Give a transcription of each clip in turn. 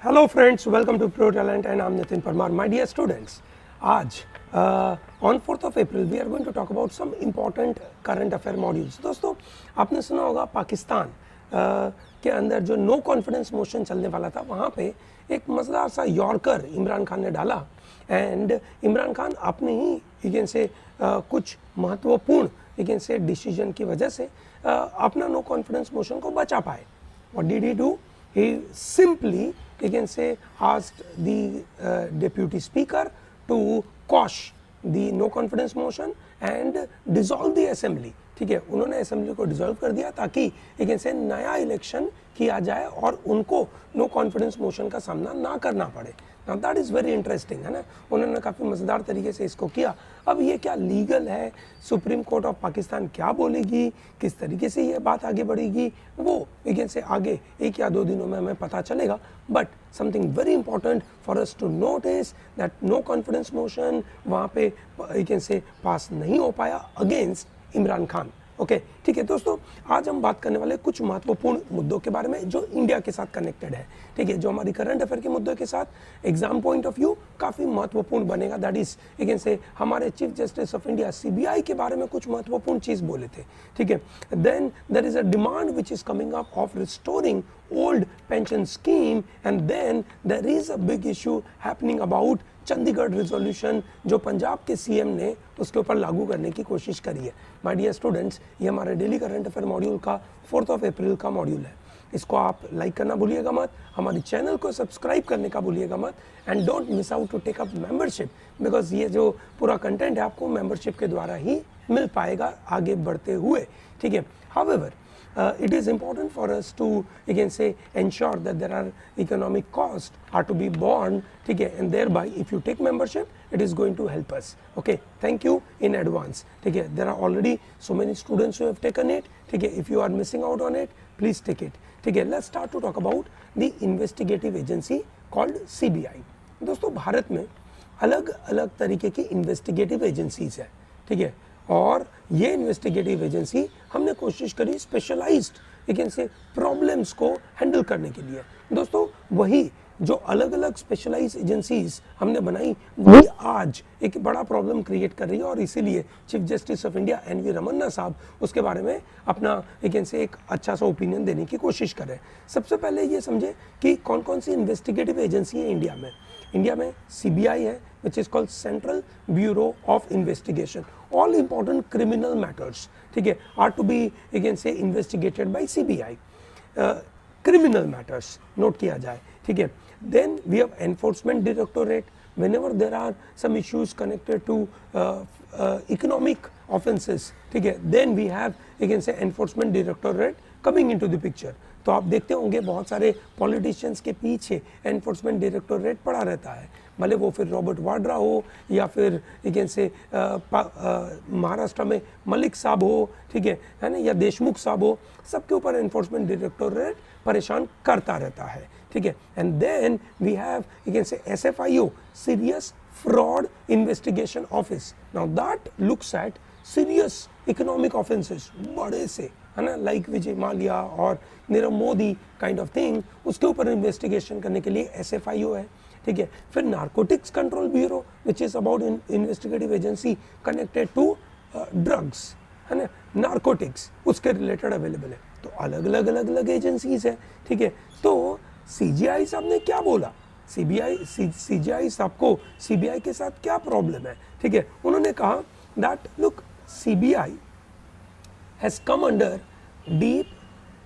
Hello friends, welcome to Pro Talent and I am Nitin Parmar. My dear students, आज on 4th of April we are going to talk about some important current affair modules. दोस्तों, आपने सुना होगा पाकिस्तान के अंदर जो no confidence motion चलने वाला था, वहाँ पे एक मज़ेदार सा यॉर्कर इमरान खान ने डाला एंड इमरान खान अपने ही इगेन से कुछ महत्वपूर्ण इगेन से डिसीजन की वजह से अपना नो कॉन्फिडेंस मोशन को बचा पाए. What did he do? He simply, you can say, asked the deputy speaker to quash the no confidence motion and dissolve the assembly. ठीक है, उन्होंने असेंबली को डिसॉल्व कर दिया ताकि एक ऐसे नया इलेक्शन किया जाए और उनको नो कॉन्फिडेंस मोशन का सामना ना करना पड़े. Now that is very interesting, है ना. उन्होंने काफ़ी मज़ेदार तरीके से इसको किया. अब ये क्या लीगल है? सुप्रीम कोर्ट ऑफ पाकिस्तान क्या बोलेगी? किस तरीके से ये बात आगे बढ़ेगी? वो एक से आगे 1 या 2 दिनों में हमें पता चलेगा. But something very important for us to notice that no confidence motion वहाँ पे एक से पास नहीं हो पाया अगेंस्ट इमरान खान. ओके, ठीक है दोस्तों, आज हम बात करने वाले कुछ महत्वपूर्ण मुद्दों के बारे में जो इंडिया के साथ कनेक्टेड है. ठीक है, जो हमारी करंट अफेयर के मुद्दों के साथ एग्जाम पॉइंट ऑफ व्यू काफ़ी महत्वपूर्ण बनेगा. दैट इज अगेन से हमारे chief justice of India CBI के बारे में कुछ महत्वपूर्ण चीज़ बोले थे. ठीक है, then there is a demand which is coming up of restoring old pension scheme and then there is a big issue happening about Chandigarh resolution जो पंजाब के सीएम ने उसके ऊपर लागू करने की कोशिश करी है. माय डियर स्टूडेंट्स, ये हमारे डेली करंट अफेयर मॉड्यूल का 4th of April का मॉड्यूल है. इसको आप लाइक करना भूलिएगा मत, हमारे चैनल को सब्सक्राइब करने का भूलिएगा मत and don't miss out to take up membership because ये जो पूरा कंटेंट है आपको मेंबरशिप के द्वारा ही मिल पाएगा आगे बढ़ते हुए. ठीक है, however it is important for us to again say ensure that there are economic costs are to be borne. ठीक है, and thereby if you take membership it is going to help us. Okay, thank you in advance. ठीक है, there are already so many students who have taken it. ठीक है, if you are missing out on it please take it. ठीक है, let's start to talk about the investigative agency called CBI. दोस्तों, भारत में अलग अलग तरीके की इन्वेस्टिगेटिव एजेंसीज है. ठीक है, और ये इन्वेस्टिगेटिव एजेंसी हमने कोशिश करी स्पेशलाइज्ड एक से प्रॉब्लम्स को हैंडल करने के लिए. दोस्तों, वही जो अलग अलग स्पेशलाइज्ड एजेंसीज हमने बनाई वही आज एक बड़ा प्रॉब्लम क्रिएट कर रही है और इसीलिए chief justice of India NV Ramana साहब उसके बारे में अपना एक अच्छा सा ओपिनियन देने की कोशिश कर रहे हैं. सबसे पहले ये समझे कि कौन कौन सी इन्वेस्टिगेटिव एजेंसी है इंडिया में. इंडिया में सीबीआई है which is called Central Bureau of Investigation. All important criminal matters, ठीक है, are to be again say investigated by CBI. Criminal matters note किया जाए. ठीक है, then we have Enforcement Directorate. Whenever there are some issues connected to economic offences, ठीक है, then we have again say Enforcement Directorate coming into the picture. तो आप देखते होंगे बहुत सारे पॉलिटिशियंस के पीछे एनफोर्समेंट डायरेक्टोरेट पड़ा रहता है, भले वो फिर रॉबर्ट वाड्रा हो या फिर एक से महाराष्ट्र में मलिक साहब हो, ठीक है ना, या देशमुख साहब हो, सबके ऊपर एनफोर्समेंट डायरेक्टोरेट परेशान करता रहता है. ठीक है, and then we have again say SFIO, serious fraud investigation office. Now that looks at serious economic offences बड़े से, है ना, लाइक विजय माल्या और Nirav Modi kind of thing, उसके ऊपर इन्वेस्टिगेशन करने के लिए SFIO है. ठीक है, फिर narcotics control bureau which is about investigative agency connected to drugs, है ना, नार्कोटिक्स उसके रिलेटेड अवेलेबल है. तो अलग अलग एजेंसीज है. ठीक है, तो CGI साहब ने क्या बोला, CGI साहब को CBI के साथ क्या प्रॉब्लम है. ठीक है, उन्होंने कहा that look CBI has come under deep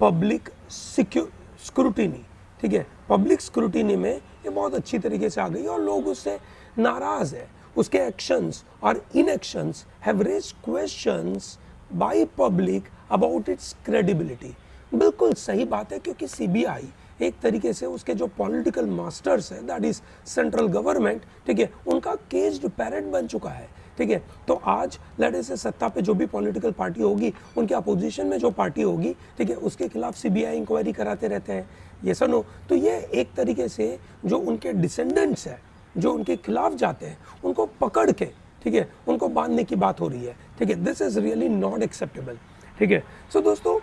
public scrutiny. ठीक है, पब्लिक स्क्रूटिनी में ये बहुत अच्छी तरीके से आ गई और लोग उससे नाराज है. उसके एक्शंस और इनएक्शंस have raised questions by public about it's credibility. बिल्कुल सही बात है, क्योंकि CBI एक तरीके से उसके जो पॉलिटिकल मास्टर्स है दैट इज सेंट्रल गवर्नमेंट, ठीक है, उनका केज्ड पैरेट बन चुका है. ठीक है, तो आज लड़े से सत्ता पे जो भी पॉलिटिकल पार्टी होगी, उनके अपोजिशन में जो पार्टी होगी, ठीक है, उसके खिलाफ CBI इंक्वायरी कराते रहते हैं. ये सुनो, तो ये एक तरीके से जो उनके डिसेंडेंट्स हैं जो उनके खिलाफ जाते हैं उनको पकड़ के, ठीक है, उनको बांधने की बात हो रही है. ठीक है, this is really not acceptable. ठीक है, सो दोस्तों,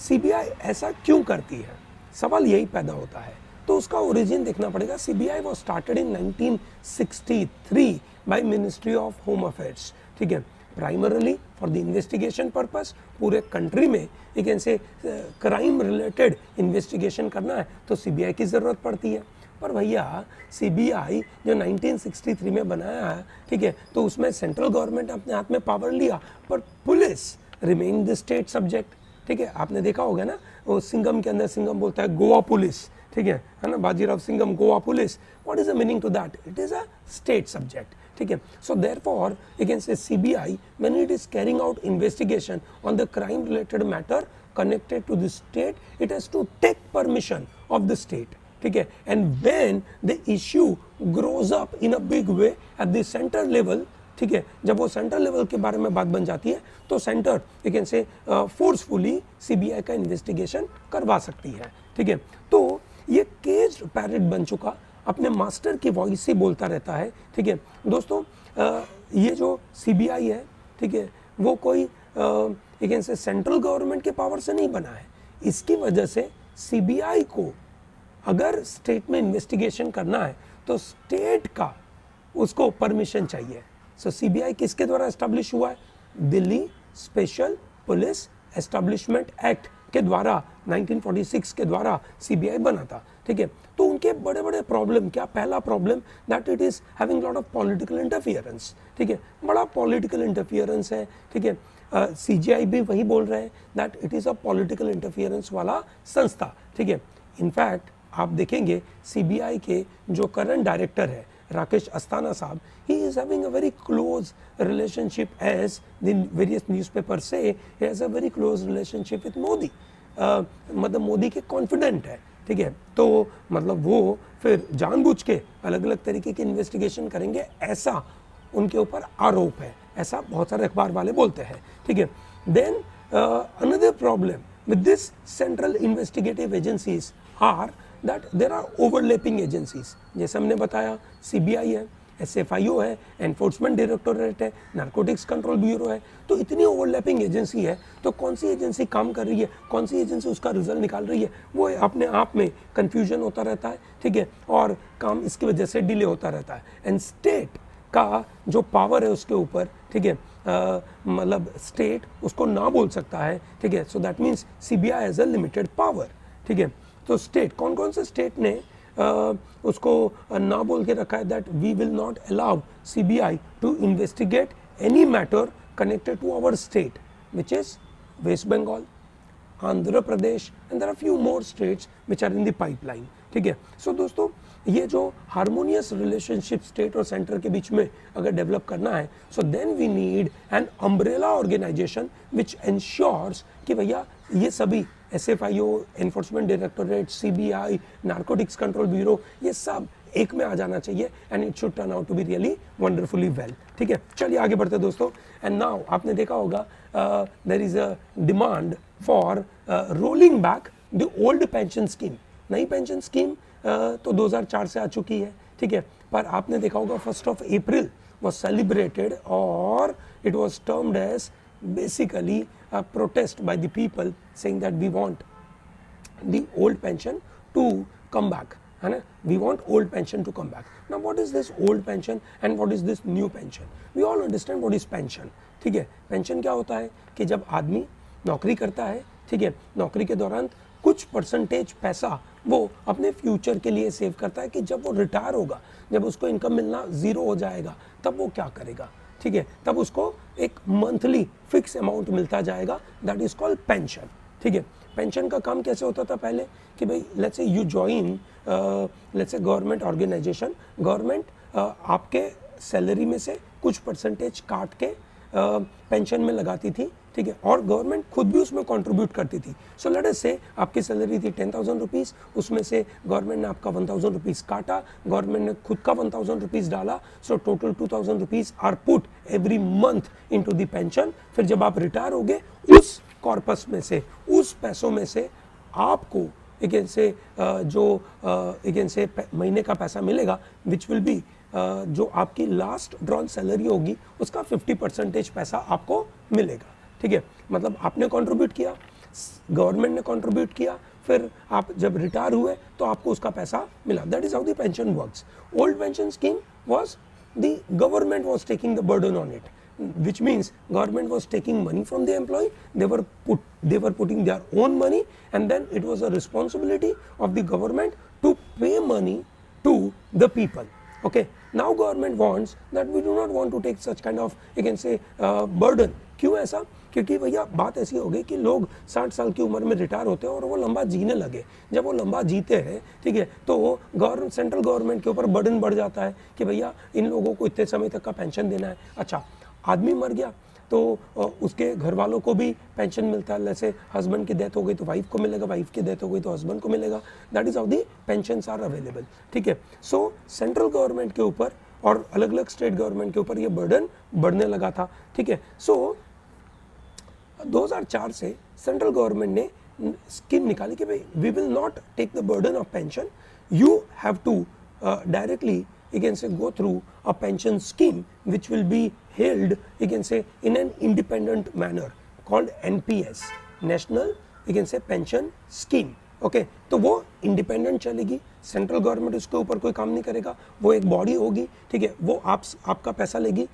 CBI ऐसा क्यों करती है, सवाल यही पैदा होता है. तो उसका ओरिजिन देखना पड़ेगा। CBI was started in 1963 by ministry of home affairs, ठीक है, primarily for the investigation purpose. पूरे कंट्री में एक ऐसे क्राइम रिलेटेड इन्वेस्टिगेशन करना है तो सीबीआई की ज़रूरत पड़ती है। पर भैया सीबीआई जो 1963 में बनाया है, ठीक है, तो उसमें सेंट्रल गवर्नमेंट ने अपने हाथ में पावर लिया, पर police remain the state subject, ठीक है। आपने देखा होगा ना, वो सिंघम के अंदर सिंघम बोलता है गोवा पुलिस, ठीक है ना, Bajirao Singham Goa police. What is the meaning to that? It is a state subject, ठीक है। So therefore you can say CBI when it is carrying out investigation on the crime related matter connected to the state, it has to take permission of the state, ठीक है। and when the issue grows up in a big way at the center level, ठीक है, जब वो centre level के बारे में बात बन जाती है तो सेंटर यू कैन से फोर्सफुली सीबीआई का इन्वेस्टिगेशन करवा सकती है, ठीक है। तो ये केज्ड पैरेट बन चुका, अपने मास्टर की वॉइस से बोलता रहता है, ठीक है। दोस्तों ये जो सीबीआई है, ठीक है, वो कोई एक ऐसे सेंट्रल गवर्नमेंट के पावर से नहीं बना है। इसकी वजह से सीबीआई को अगर स्टेट में इन्वेस्टिगेशन करना है तो स्टेट का उसको परमिशन चाहिए। सो सीबीआई किसके द्वारा एस्टैब्लिश हुआ है? Delhi special police establishment act के द्वारा 1946 के द्वारा सीबीआई बना था, ठीक है। तो उनके बड़े बड़े प्रॉब्लम क्या? पहला problem that it is having lot of political interference, ठीक है, बड़ा पॉलिटिकल इंटरफियरेंस है, ठीक है। सीजीआई भी वही बोल रहे हैं that it is a political interference वाला संस्था, ठीक है। इनफैक्ट आप देखेंगे सीबीआई के जो करंट डायरेक्टर है राकेश अस्थाना साहब, he is having a very close relationship, as the various newspapers say, he has a very close relationship with Modi. मतलब मोदी के कॉन्फिडेंट है, ठीक है। तो मतलब वो फिर जानबूझ के अलग अलग तरीके की इन्वेस्टिगेशन करेंगे, ऐसा उनके ऊपर आरोप है, ऐसा बहुत सारे अखबार वाले बोलते हैं, ठीक है। Then another problem with this central investigative agencies are that there are overlapping agencies. जैसे हमने बताया सीबीआई है, एसएफआईओ है, एनफोर्समेंट डायरेक्टोरेट है, नारकोटिक्स कंट्रोल ब्यूरो है। तो इतनी ओवरलैपिंग एजेंसी है, तो कौन सी एजेंसी काम कर रही है, कौन सी एजेंसी उसका रिजल्ट निकाल रही है, वो अपने आप में कंफ्यूजन होता रहता है, ठीक है, और काम इसकी वजह से डिले होता रहता है। एंड स्टेट का जो पावर है उसके ऊपर, ठीक है, मतलब स्टेट उसको ना बोल सकता है, ठीक है। So that means CBI has a limited power, ठीक है। तो स्टेट कौन कौन से स्टेट ने उसको ना बोल के रखा है that we will not allow CBI to investigate any matter connected to our state, which is West Bengal, Andhra Pradesh, and there are few more states which are in the pipeline, ठीक है। सो दोस्तों ये जो हारमोनियस रिलेशनशिप स्टेट और centre के बीच में अगर डेवलप करना है, so then we need an umbrella organisation which ensures कि भैया ये सभी SFIO, enforcement directorate, CBI, narcotics control bureau, ये सब एक में आ जाना चाहिए, and it should turn out to be really wonderfully well, ठीक है। चलिए आगे बढ़ते दोस्तों। एंड नाउ आपने देखा होगा there is a demand for rolling back the old pension scheme. नई पेंशन स्कीम तो 2004 से आ चुकी है, ठीक है, पर आपने देखा होगा 1 अप्रैल was celebrated, or it was termed as basically a protest by the people saying that we want the old pension to come back, है ना, we want old pension to come back. Now what is this old pension and what is this new pension? We all understand what is pension, ठीक है। Pension क्या होता है कि जब आदमी नौकरी करता है, ठीक है, नौकरी के दौरान कुछ परसेंटेज पैसा वो अपने फ्यूचर के लिए सेव करता है कि जब वो रिटायर होगा, जब उसको इनकम मिलना ज़ीरो हो जाएगा, तब वो क्या करेगा, ठीक है, तब उसको एक मंथली फिक्स अमाउंट मिलता जाएगा, दैट इज कॉल्ड पेंशन, ठीक है। पेंशन का काम कैसे होता था पहले कि भाई let's say you join let's say government organisation, government आपके सैलरी में से कुछ परसेंटेज काट के पेंशन में लगाती थी, ठीक है, और गवर्नमेंट खुद भी उसमें कंट्रीब्यूट करती थी। सो लेट अस से आपकी सैलरी थी 10,000 रुपीज़, उसमें से गवर्नमेंट ने आपका 1,000 रुपीज़ काटा, गवर्नमेंट ने खुद का 1,000 रुपीज़ डाला, so total 2,000 rupees are put every month into the pension. फिर जब आप रिटायर होगे, उस कॉर्पस में से, उस पैसों में से आपको एक से जो एक से महीने का पैसा मिलेगा, विच विल बी जो आपकी लास्ट ड्रॉन सैलरी होगी उसका 50% पैसा आपको मिलेगा, ठीक है। मतलब आपने कंट्रीब्यूट किया, गवर्नमेंट ने कंट्रीब्यूट किया, फिर आप जब रिटायर हुए तो आपको उसका पैसा मिला. That is how the pension works. Old pension scheme was the government was taking the burden on it, which means government was taking money from the employee. They were putting their own money, and then it was a responsibility of the government to pay money to the people. Okay, now government wants that we do not want to take such kind of, you can say, burden. क्यों ऐसा? क्योंकि भैया बात ऐसी हो गई कि लोग 60 साल की उम्र में रिटायर होते हैं और वो लंबा जीने लगे. जब वो लंबा जीते हैं, ठीक है, तो गवर्नमेंट, सेंट्रल गवर्नमेंट के ऊपर बर्डन बढ़ जाता है कि भैया इन लोगों को इतने समय तक का पेंशन देना है. अच्छा, आदमी मर गया तो उसके घर वालों को भी पेंशन मिलता है. जैसे हस्बैंड की डेथ हो गई तो वाइफ को मिलेगा, वाइफ की डेथ हो गई तो हस्बैंड को मिलेगा. That is how the pensions are available. ठीक है, सो सेंट्रल गवर्नमेंट के ऊपर और अलग अलग स्टेट गवर्नमेंट के ऊपर ये बर्डन बढ़ने लगा था. ठीक है, सो 2004 से सेंट्रल गवर्नमेंट ने स्कीम निकाली कि भाई we will not take the burden of pension, you have to directly, you can say, go through a pension scheme which will be held, you can say, in an independent manner called NPS, National, you can say, Pension Scheme. Okay, तो वो independent चलेगी, central government उसके ऊपर कोई काम नहीं करेगा. वो एक बॉडी होगी, ठीक है, वो आपका पैसा लेगी,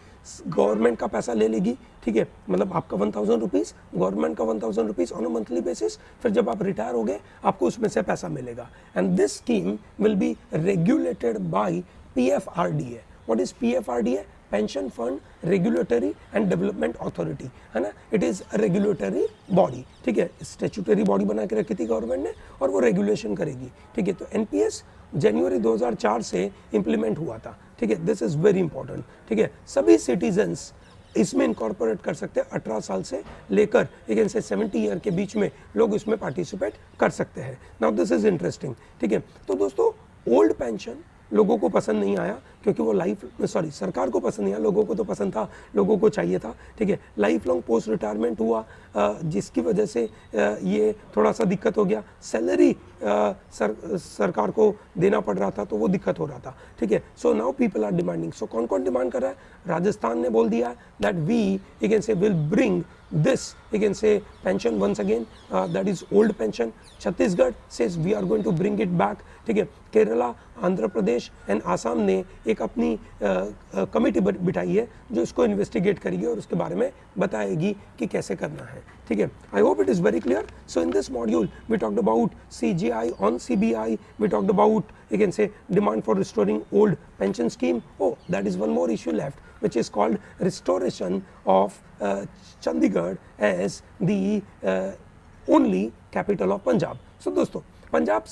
गवर्नमेंट का पैसा ले लेगी. ठीक है, मतलब आपका 1000 रुपीज़, गवर्नमेंट का 1000 rupees on a monthly basis. फिर जब आप रिटायर हो गए आपको उसमें से पैसा मिलेगा. And this scheme will be regulated by PFRDA. What is PFRDA? Pension fund regulatory and development authority, है ना. It is a regulatory body. ठीक है, स्टैट्यूटरी बॉडी बना के रखी थी गवर्नमेंट ने और वो रेगुलेशन करेगी. ठीक है, तो NPS जनवरी 2004 से इंप्लीमेंट हुआ था. ठीक है, दिस इज वेरी इंपॉर्टेंट. ठीक है, सभी सिटीजन्स इसमें इनकॉर्पोरेट कर सकते हैं. 18 साल से लेकर 70 ईयर के बीच में लोग इसमें पार्टिसिपेट कर सकते हैं. Now this is interesting. ठीक है, तो दोस्तों ओल्ड पेंशन लोगों को पसंद नहीं आया क्योंकि वो सरकार को पसंद नहीं आया, लोगों को तो पसंद था, लोगों को चाहिए था. ठीक है, लाइफ लॉन्ग पोस्ट रिटायरमेंट हुआ जिसकी वजह से ये थोड़ा सा दिक्कत हो गया. सैलरी सरकार को देना पड़ रहा था तो वो दिक्कत हो रहा था. ठीक है, so now people are demanding. So कौन कौन डिमांड कर रहा है? राजस्थान ने बोल दिया that we, you can say, will bring this, you can say, pension once again, that is old pension. Chhattisgarh says we are going to bring it back. ठीक है, केरला, आंध्र प्रदेश एंड आसाम ने एक अपनी कमेटी बिठाई है जो इसको इन्वेस्टिगेट करेगी और उसके बारे में बताएगी कि कैसे करना है. ठीक है, I hope it is very clear. So in this module we talked about CGI on CBI, we talked about, you can say, demand for restoring old pension scheme. Oh, that is one more issue left, which is called restoration of Chandigarh as the only capital of Punjab. So दोस्तों, Punjab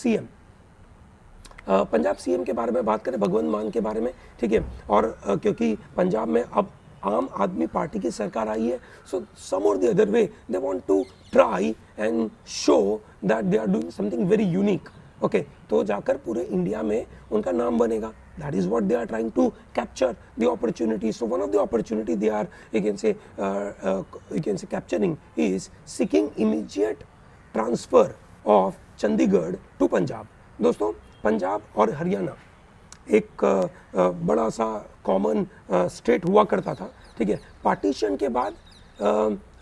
CM के बारे में बात करें, भगवंत मान के बारे में. ठीक है, और क्योंकि पंजाब में अब आम आदमी पार्टी की सरकार आई है, सो सम और the other way they want to try and show that they are doing something very unique. Okay, तो जाकर पूरे इंडिया में उनका नाम बनेगा. That is what they are trying to capture the opportunity. So one of the opportunity they are, you can say, capturing is seeking immediate transfer of Chandigarh to Punjab. दोस्तों, पंजाब और हरियाणा एक बड़ा सा कॉमन स्टेट हुआ करता था. ठीक है, पार्टीशन के बाद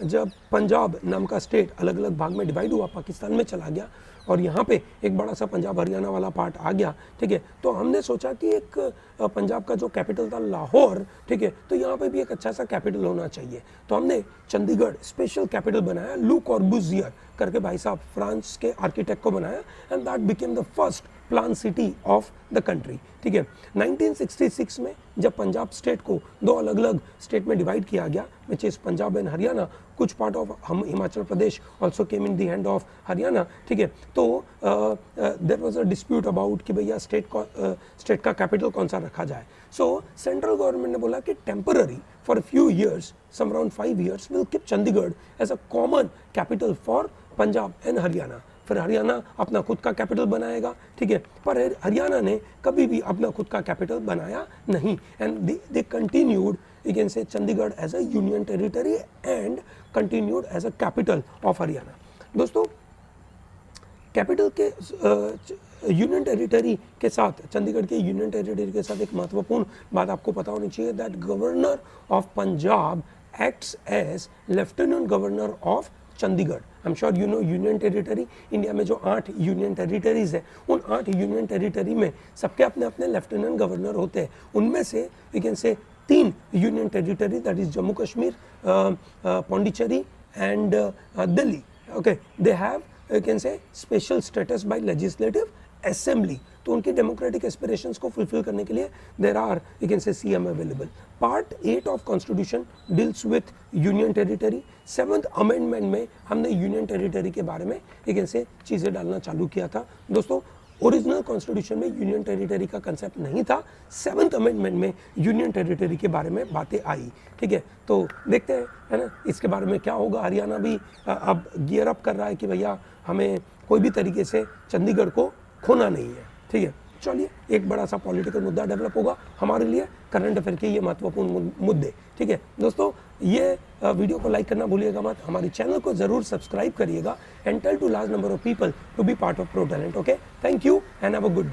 जब पंजाब नाम का स्टेट अलग अलग भाग में डिवाइड हुआ, पाकिस्तान में चला गया और यहाँ पे एक बड़ा सा पंजाब हरियाणा वाला पार्ट आ गया. ठीक है, तो हमने सोचा कि एक पंजाब का जो कैपिटल था लाहौर, ठीक है, तो यहाँ पे भी एक अच्छा सा कैपिटल होना चाहिए. तो हमने चंडीगढ़ स्पेशल कैपिटल बनाया. लू कॉर्बुजियर करके भाई साहब फ्रांस के आर्किटेक्ट को बनाया and that became the first plan city of the country. ठीक है, 1966 में जब पंजाब स्टेट को दो अलग अलग स्टेट में डिवाइड किया गया, which is Punjab and Haryana, कुछ part of Himachal Pradesh also came in the hand of Haryana. ठीक है, तो there was a dispute about कि भैया स्टेट का कैपिटल कौन सा रखा जाए. सो सेंट्रल गवर्नमेंट ने बोला कि temporary for few years, some around 5 years, will keep Chandigarh as a common capital for Punjab and Haryana. फिर हरियाणा अपना खुद का कैपिटल बनाएगा. ठीक है, पर हरियाणा ने कभी भी अपना खुद का कैपिटल बनाया नहीं and they continued, you can say, Chandigarh as a union territory and continued as a capital of Haryana. दोस्तों, कैपिटल के यूनियन टेरिटरी के साथ, चंडीगढ़ के यूनियन टेरिटरी के साथ एक महत्वपूर्ण बात आपको पता होनी चाहिए, that governor of Punjab acts as lieutenant governor of Chandigarh. I am sure you know union territory, India में जो 8 यूनियन टेरिटरीज है, उन 8 यूनियन टेरिटरी में सबके अपने अपने लेफ्टिनेंट गवर्नर होते हैं। उनमें से we can say 3 union territory, that is Jammu Kashmir, Pondicherry and Delhi, okay, they have you can say special status by legislative assembly. तो उनकी डेमोक्रेटिक एस्पिरेशंस को फुलफिल करने के लिए there are you can say CM available. Part 8 of constitution deals with union territory. 7th amendment में हमने union territory के बारे में यू कैन से चीज़ें डालना चालू किया था। दोस्तों, ओरिजिनल कॉन्स्टिट्यूशन में यूनियन टेरिटरी का कंसेप्ट नहीं था, 7th अमेंडमेंट में यूनियन टेरिटरी के बारे में बातें आई। ठीक है, तो देखते हैं, है ना, इसके बारे में क्या होगा। हरियाणा भी अब गियर अप कर रहा है कि भैया हमें कोई भी तरीके से चंडीगढ़ को खोना नहीं है। ठीक है, चलिए, एक बड़ा सा पॉलिटिकल मुद्दा डेवलप होगा हमारे लिए, करंट अफेयर के ये महत्वपूर्ण मुद्दे। ठीक है दोस्तों, ये वीडियो को लाइक करना भूलिएगा मत, हमारे चैनल को जरूर सब्सक्राइब करिएगा and tell to large number of people to be part of pro talent. Okay, thank you and have a good day.